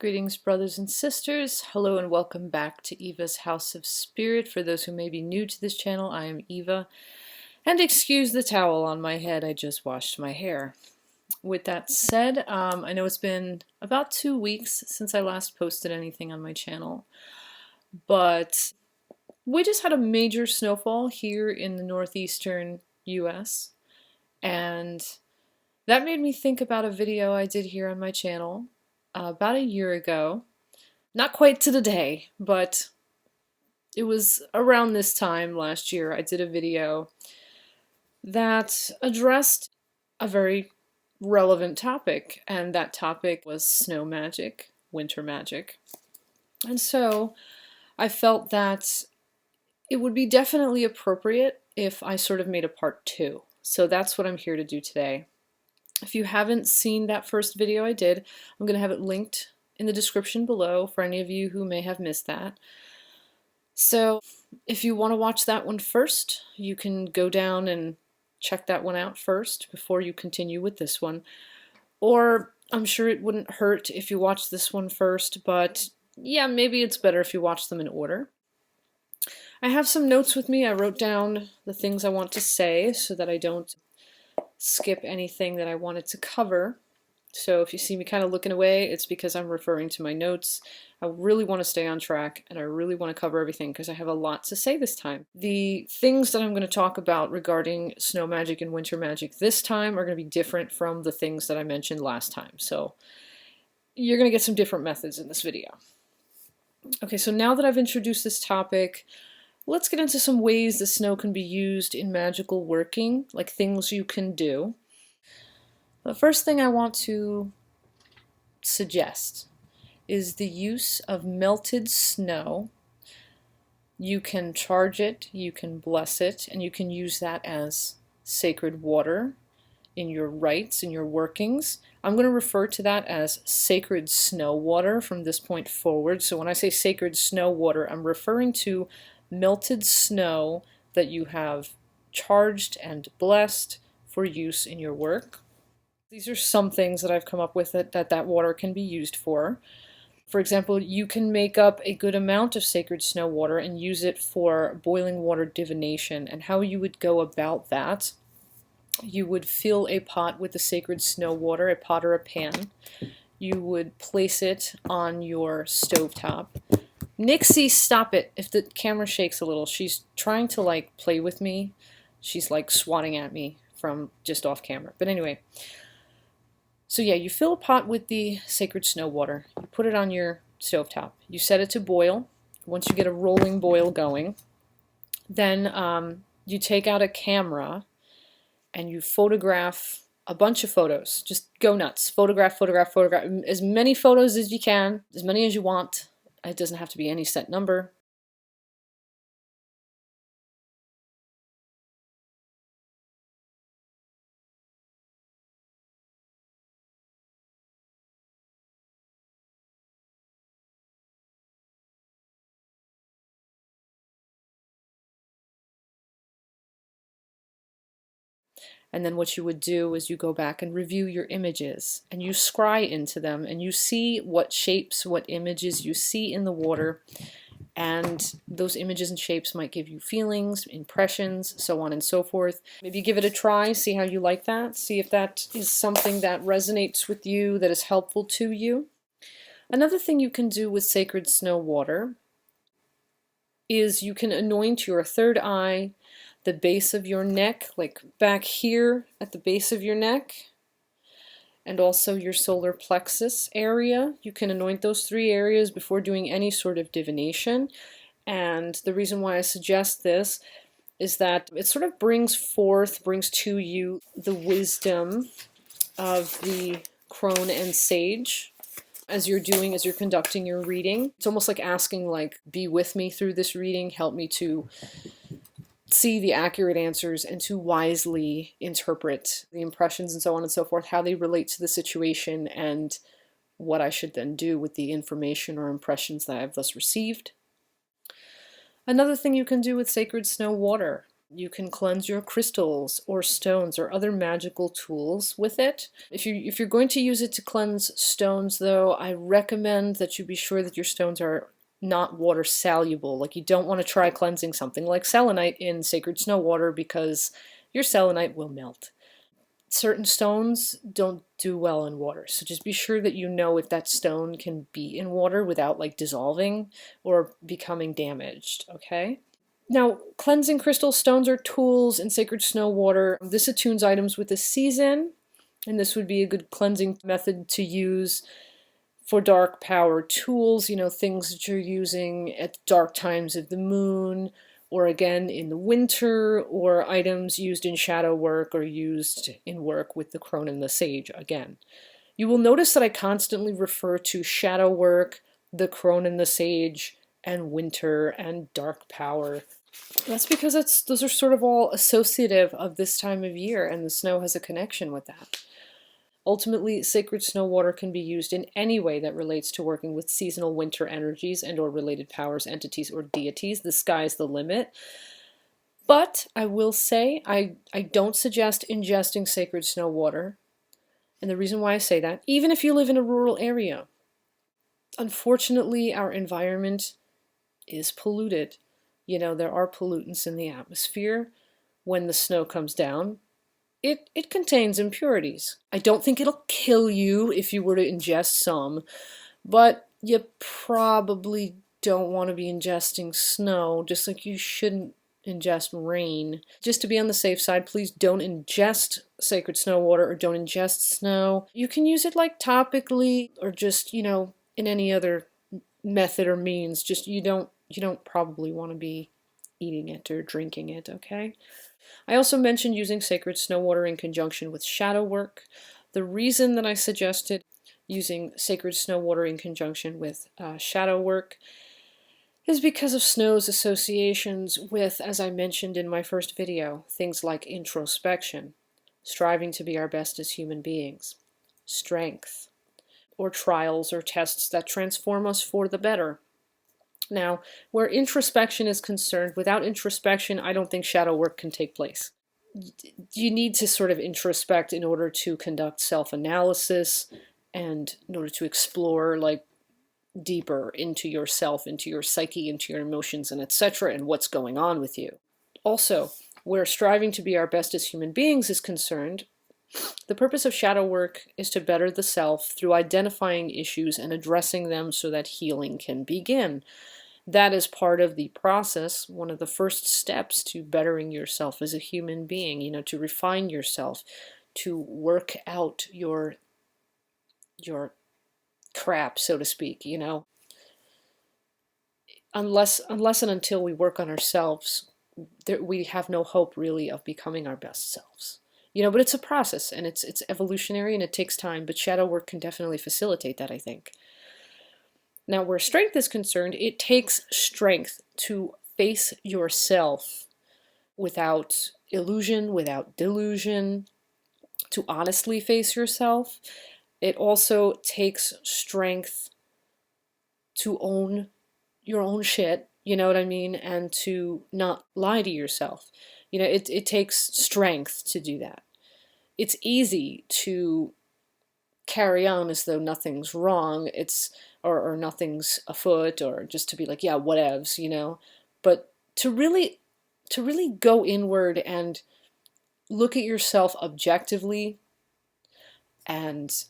Greetings, brothers and sisters. Hello and welcome back to Eva's House of Spirit. For those who may be new to this channel, I am Eva. And excuse the towel on my head, I just washed my hair. With that said, I know it's been about 2 weeks since I last posted anything on my channel, but we just had a major snowfall here in the northeastern US, and that made me think about a video I did here on my channel about a year ago. Not quite to the day, but it was around this time last year I did a video that addressed a very relevant topic, and that topic was snow magic, winter magic. And so I felt that it would be definitely appropriate if I sort of made a part 2. So that's what I'm here to do today. If you haven't seen that first video I did, I'm going to have it linked in the description below for any of you who may have missed that. So if you want to watch that one first, you can go down and check that one out first before you continue with this one. Or I'm sure it wouldn't hurt if you watch this one first, but yeah, maybe it's better if you watch them in order. I have some notes with me. I wrote down the things I want to say so that I don't skip anything that I wanted to cover. So if you see me kind of looking away, it's because I'm referring to my notes. I really want to stay on track, and I really want to cover everything because I have a lot to say this time. The things that I'm going to talk about regarding snow magic and winter magic this time are going to be different from the things that I mentioned last time. So you're going to get some different methods in this video. Okay, so now that I've introduced this topic, let's get into some ways the snow can be used in magical working, like things you can do. The first thing I want to suggest is the use of melted snow. You can charge it, you can bless it, and you can use that as sacred water in your rites, in your workings. I'm going to refer to that as sacred snow water from this point forward. So when I say sacred snow water, I'm referring to melted snow that you have charged and blessed for use in your work. These are some things that I've come up with that water can be used for. For example, you can make up a good amount of sacred snow water and use it for boiling water divination. And how you would go about that, you would fill a pot with the sacred snow water, a pot or a pan. You would place it on your stovetop. Nixie, stop it. If the camera shakes a little, she's trying to like play with me. She's like swatting at me from just off camera. But anyway, so yeah, you fill a pot with the sacred snow water. You put it on your stovetop. You set it to boil. Once you get a rolling boil going, then you take out a camera and you photograph a bunch of photos. Just go nuts. Photograph, photograph, photograph. As many photos as you can, as many as you want. It doesn't have to be any set number. And then what you would do is you go back and review your images and you scry into them and you see what shapes, what images you see in the water, and those images and shapes might give you feelings, impressions, so on and so forth. Maybe give it a try, see how you like that, see if that is something that resonates with you, that is helpful to you. Another thing you can do with sacred snow water is you can anoint your third eye, the base of your neck, like back here at the base of your neck, and also your solar plexus area. You can anoint those 3 areas before doing any sort of divination. And the reason why I suggest this is that it sort of brings to you the wisdom of the crone and sage as you're conducting your reading. It's almost like asking, like, be with me through this reading, help me to see the accurate answers and to wisely interpret the impressions and so on and so forth, how they relate to the situation, and what I should then do with the information or impressions that I've thus received. Another thing you can do with sacred snow water You can cleanse your crystals or stones or other magical tools with it. If you're going to use it to cleanse stones, though, I recommend that you be sure that your stones are not water soluble. Like, you don't want to try cleansing something like selenite in sacred snow water, because your selenite will melt. Certain stones don't do well in water, so just be sure that you know if that stone can be in water without like dissolving or becoming damaged, okay? Now, cleansing crystal stones are tools in sacred snow water. This attunes items with the season, and this would be a good cleansing method to use for dark power tools, things that you're using at dark times of the moon, or again in the winter, or items used in shadow work or used in work with the crone and the sage again. You will notice that I constantly refer to shadow work, the crone and the sage, and winter and dark power. That's because those are sort of all associative of this time of year, and the snow has a connection with that. Ultimately, sacred snow water can be used in any way that relates to working with seasonal winter energies and or related powers, entities, or deities. The sky's the limit. But I will say I don't suggest ingesting sacred snow water. And the reason why I say that, even if you live in a rural area, unfortunately, our environment is polluted. There are pollutants in the atmosphere. When the snow comes down, it contains impurities. I don't think it'll kill you if you were to ingest some, but you probably don't want to be ingesting snow, just like you shouldn't ingest rain. Just to be on the safe side, please don't ingest sacred snow water or don't ingest snow. You can use it like topically or just, in any other method or means. Just you don't probably want to be eating it or drinking it, okay? I also mentioned using sacred snow water in conjunction with shadow work. The reason that I suggested using sacred snow water in conjunction with shadow work is because of snow's associations with, as I mentioned in my first video, things like introspection, striving to be our best as human beings, strength, or trials or tests that transform us for the better. Now, where introspection is concerned, without introspection, I don't think shadow work can take place. You need to sort of introspect in order to conduct self-analysis and in order to explore like deeper into yourself, into your psyche, into your emotions, and etc., and what's going on with you. Also, where striving to be our best as human beings is concerned, the purpose of shadow work is to better the self through identifying issues and addressing them so that healing can begin. That is part of the process, one of the first steps to bettering yourself as a human being, to refine yourself, to work out your crap, so to speak, Unless and until we work on ourselves, we have no hope really of becoming our best selves. But it's a process, and it's evolutionary, and it takes time, but shadow work can definitely facilitate that, I think. Now, where strength is concerned, it takes strength to face yourself without illusion, without delusion, to honestly face yourself. It also takes strength to own your own shit, you know what I mean, and to not lie to yourself. It takes strength to do that. It's easy to carry on as though nothing's wrong, or nothing's afoot, or just to be like, yeah, whatevs. But to really go inward and look at yourself objectively, and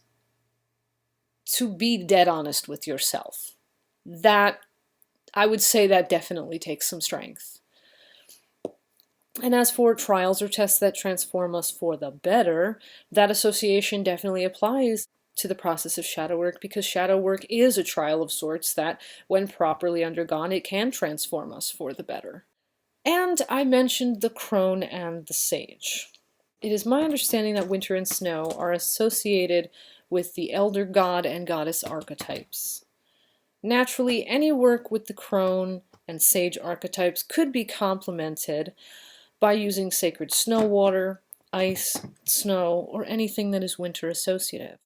to be dead honest with yourself, that I would say that definitely takes some strength. And as for trials or tests that transform us for the better, that association definitely applies to the process of shadow work, because shadow work is a trial of sorts that, when properly undergone, it can transform us for the better. And I mentioned the crone and the sage. It is my understanding that winter and snow are associated with the elder god and goddess archetypes. Naturally, any work with the crone and sage archetypes could be complemented by using sacred snow water, ice, snow, or anything that is winter associative.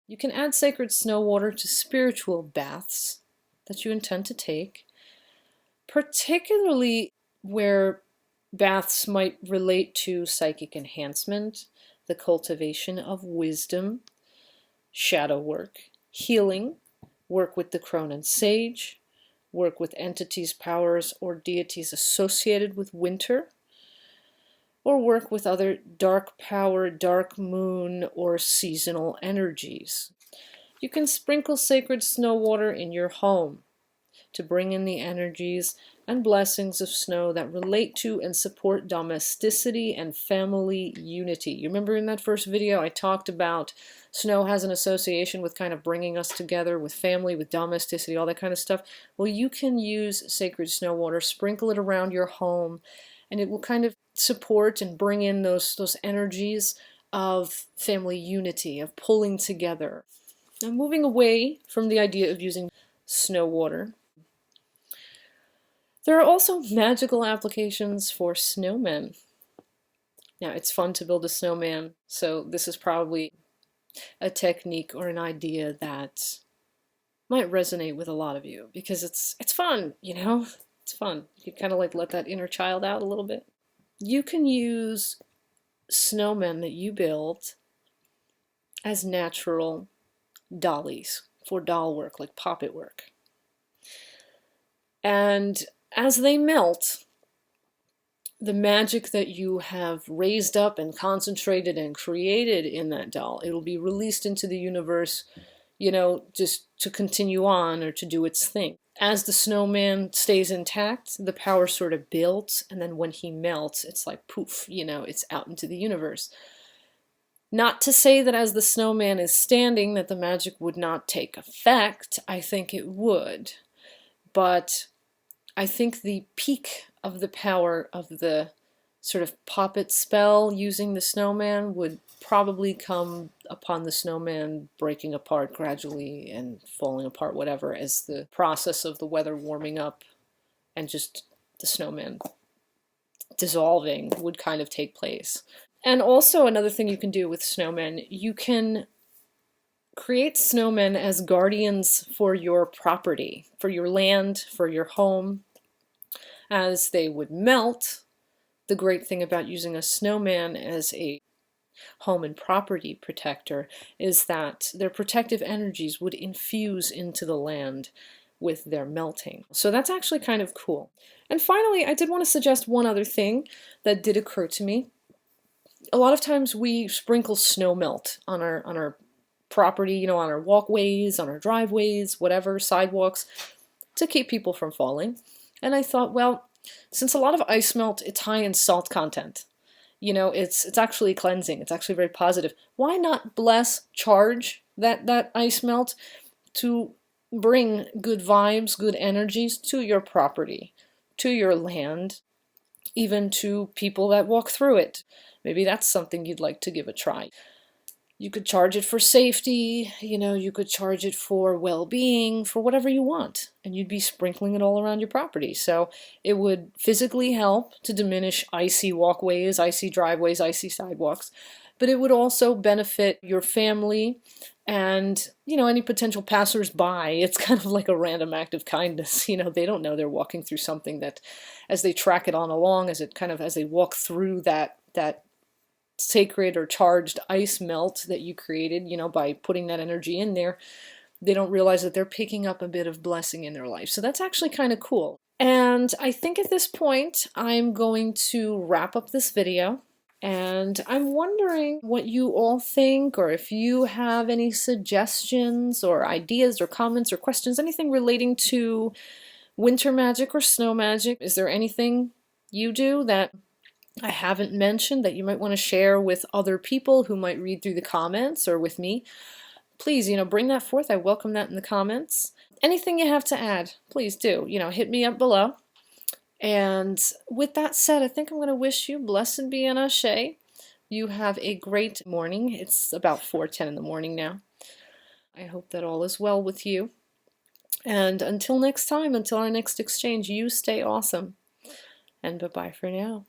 You can add sacred snow water to spiritual baths that you intend to take, particularly where baths might relate to psychic enhancement, the cultivation of wisdom, shadow work, healing, work with the crone and sage, work with entities, powers, or deities associated with winter, or work with other dark power, dark moon, or seasonal energies. You can sprinkle sacred snow water in your home to bring in the energies and blessings of snow that relate to and support domesticity and family unity. You remember in that first video I talked about snow has an association with kind of bringing us together with family, with domesticity, all that kind of stuff. Well, you can use sacred snow water, sprinkle it around your home, and it will kind of support and bring in those energies of family unity, of pulling together. Now, moving away from the idea of using snow water, there are also magical applications for snowmen. Now, it's fun to build a snowman, so this is probably a technique or an idea that might resonate with a lot of you because it's fun, you know? It's fun. You kind of like let that inner child out a little bit. You can use snowmen that you build as natural dollies for doll work, like poppet work. And as they melt, the magic that you have raised up and concentrated and created in that doll, it'll be released into the universe, you know, just to continue on or to do its thing. As the snowman stays intact, the power sort of builds, and then when he melts, it's like poof, you know, it's out into the universe. Not to say that as the snowman is standing that the magic would not take effect. I think it would. But I think the peak of the power of the sort of puppet spell using the snowman would probably come upon the snowman breaking apart gradually and falling apart, whatever, as the process of the weather warming up and just the snowman dissolving would kind of take place. And also another thing you can do with snowmen, you can create snowmen as guardians for your property, for your land, for your home. As they would melt, the great thing about using a snowman as a home and property protector is that their protective energies would infuse into the land with their melting. So that's actually kind of cool. And finally, I did want to suggest one other thing that did occur to me. A lot of times we sprinkle snow melt on our property, you know, on our walkways, on our driveways, whatever, sidewalks, to keep people from falling. And I thought, well, since a lot of ice melt, it's high in salt content. You know, it's actually cleansing. It's actually very positive. Why not charge that ice melt to bring good vibes, good energies to your property, to your land, even to people that walk through it. Maybe that's something you'd like to give a try. You could charge it for safety, you know, you could charge it for well-being, for whatever you want, and you'd be sprinkling it all around your property. So it would physically help to diminish icy walkways, icy driveways, icy sidewalks, but it would also benefit your family and, you know, any potential passers-by. It's kind of like a random act of kindness. You know, they don't know they're walking through something that, as they track it on along, as they walk through that sacred or charged ice melt that you created, you know, by putting that energy in there, they don't realize that they're picking up a bit of blessing in their life. So that's actually kind of cool. And I think at this point, I'm going to wrap up this video. And I'm wondering what you all think, or if you have any suggestions or ideas or comments or questions, anything relating to winter magic or snow magic. Is there anything you do that I haven't mentioned that you might want to share with other people who might read through the comments or with me? Please, you know, bring that forth. I welcome that in the comments. Anything you have to add, please do. You know, hit me up below. And with that said, I think I'm going to wish you blessed be and ashe. You have a great morning. It's about 4:10 in the morning now. I hope that all is well with you. And until next time, until our next exchange, you stay awesome. And bye-bye for now.